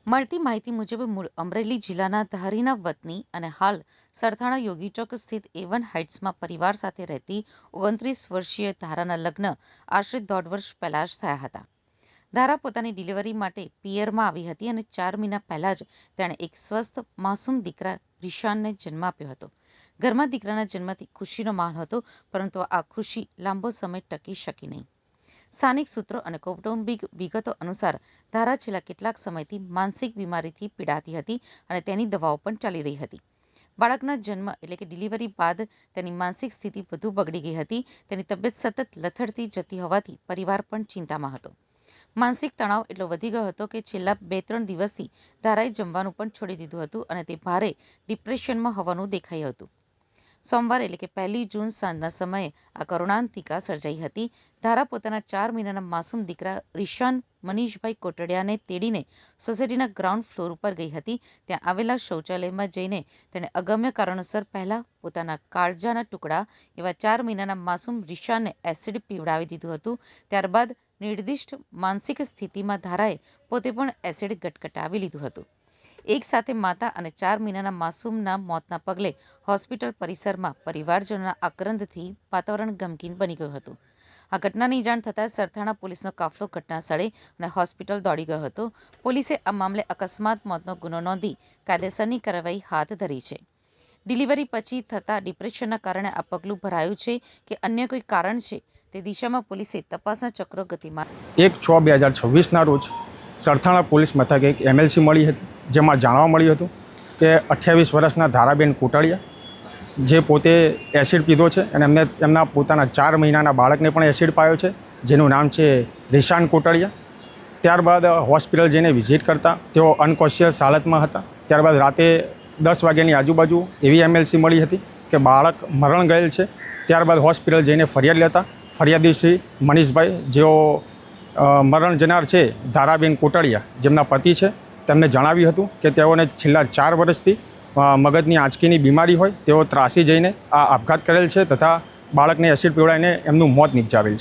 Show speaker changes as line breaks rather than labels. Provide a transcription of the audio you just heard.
મળતી માહિતી મુજબ મૂળ અમરેલી જિલ્લાના ધારીના વતની અને હાલ સરથાણા યોગી ચોક સ્થિત A1 હાઇટ્સમાં પરિવાર સાથે રહેતી 29 વર્ષીય ધારાના લગ્ન આશરે 1.5 વર્ષ પહેલા જ થયા હતા. ધારા પોતાની ડિલિવરી માટે પિયરમાં આવી હતી અને 4 મહિના પહેલા જ તેણે એક સ્વસ્થ માસૂમ દીકરા રિશાનને જન્મ આપ્યો હતો. ઘરમાં દીકરાના જન્મથી ખુશીનો માહોલ હતો, પરંતુ આ ખુશી લાંબો સમય ટકી શકી નહીં. સ્થાનિક સૂત્રો અને કૌટુંબિક વિગતો અનુસાર ધારા છેલ્લા કેટલાક સમયથી માનસિક બીમારીથી પીડાતી હતી અને તેની દવાઓ પણ ચાલી રહી હતી. બાળકના જન્મ એટલે કે ડિલિવરી બાદ તેની માનસિક સ્થિતિ વધુ બગડી ગઈ હતી. તેની તબિયત સતત લથડતી જતી હોવાથી પરિવાર પણ ચિંતામાં હતો. માનસિક તણાવ એટલો વધી ગયો હતો કે છેલ્લા 2-3 દિવસથી ધારાએ જમવાનું પણ છોડી દીધું હતું અને તે ભારે ડિપ્રેશનમાં હોવાનું દેખાયું હતું. સોમવારે એટલે કે 1 જૂન સાંજના સમયે આ કરુણાંતિકા સર્જાઈ હતી. ધારા પોતાના 4 મહિનાના માસૂમ દીકરા રિશાન મનીષભાઈ કોટડિયાને તેડીને સોસાયટીના ગ્રાઉન્ડ ફ્લોર ઉપર ગઈ હતી. ત્યાં આવેલા શૌચાલયમાં જઈને તેણે અગમ્ય કારણોસર પહેલા પોતાના કાળજાના ટુકડા એવા 4 મહિનાના માસૂમ રિશાનને એસિડ પીવડાવી દીધું હતું. ત્યારબાદ નિર્દિષ્ટ માનસિક સ્થિતિમાં ધારાએ પોતે પણ એસિડ ગટગટાવી લીધું હતું. એક સાથે માતા અને 4 મહિનાના માસૂમના મોતના પગલે હોસ્પિટલ પરિસરમાં પરિવારજનોના આક્રંદથી વાતાવરણ ગમગીન બની ગયું હતું. આ ઘટનાની જાણ થતાં સરથાણા પોલીસનો કાફલો ઘટના સ્થળે અને હોસ્પિટલ દોડી ગયો હતો. પોલીસે આ મામલે અકસ્માત મોતનો ગુનો નોંધી કાયદેસરની કાર્યવાહી હાથ ધરી છે. ડિલિવરી પછી થતા ડિપ્રેશનના કારણે આ પગલું ભરાયું છે કે અન્ય કોઈ કારણ છે, તે દિશામાં પોલીસે તપાસના ચક્રો ગતિમાન.
1/6/2026ના રોજ સરથાણા પોલીસ મથકે એક MLC મળી હતી, જેમાં જાણવા મળ્યું હતું કે 28 વર્ષના ધારાબેન કોટડિયા, જે પોતે એસિડ પીધો છે અને એમના પોતાના 4 મહિનાના બાળકને પણ એસિડ પાયો છે, જેનું નામ છે રિશાન કોટડિયા. ત્યારબાદ હોસ્પિટલ જઈને વિઝિટ કરતાં તેઓ અનકોન્શિયસ હાલતમાં હતા. ત્યારબાદ રાતે 10 વાગ્યાની આજુબાજુ એવી MLC મળી હતી કે બાળક મરણ ગયેલ છે. ત્યારબાદ હોસ્પિટલ જઈને ફરિયાદ લેતા ફરિયાદી શ્રી મનીષભાઈ, જેઓ મરણ જનાર છે ધારાબેન કોટડિયા, જેમના પતિ છે, તેમને જણાવ્યું હતું કે તેઓને છેલ્લા 4 વર્ષથી મગજની આંચકીની બીમારી હોય, તેઓ ત્રાસી જઈને આ આપઘાત કરેલ છે તથા બાળકને એસિડ પીવડાવીને એમનું મોત નિપજાવેલ છે.